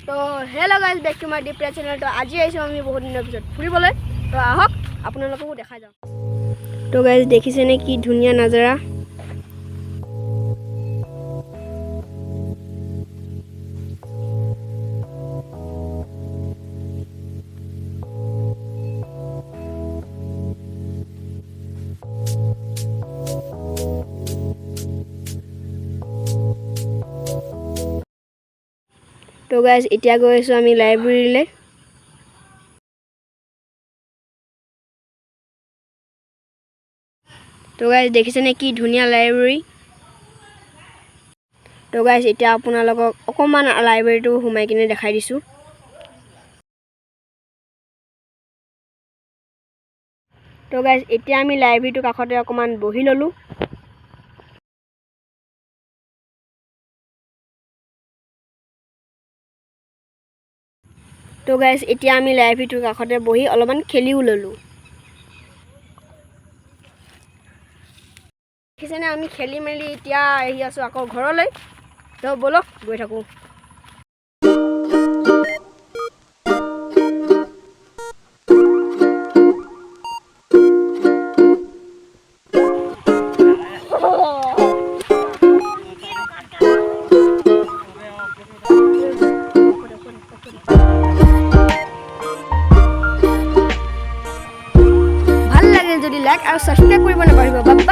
তো hello' guys, back to my ডিপ্ৰা channel. তো আজি আহিছোঁ আমি বহুত দিনৰ পিছত ফুৰিবলৈ। তো আহক আপোনালোককো দেখা যাওঁ। তো গাইজ দেখিছেনে কি ধুনীয়া নাজাৰা। তো গাইজ এতিয়া গৈ আছোঁ আমি লাইব্ৰেৰীলৈ। তো গাইজ দেখিছেনে কি ধুনীয়া লাইব্ৰেৰী। তো গাইজ এতিয়া আপোনালোকক অকণমান লাইব্ৰেৰীটো সোমাই কিনে দেখাই দিছোঁ। তো গাইজ এতিয়া আমি লাইব্ৰেৰীটোৰ কাষতে অকণমান বহি ল'লোঁ। তো গাইজ এতিয়া আমি লাইব্ৰেৰীটোৰ কাষতে বহি অলপমান খেলিও ল'লোঁ। দেখিছেনে আমি খেলি মেলি এতিয়া আহি আছোঁ আকৌ ঘৰলৈ। তো ব'লক গৈ থাকোঁ। ভাল লাগিল যদি লাইক আৰু ছাবস্ক্ৰাইব কৰিব নাপাহৰিব।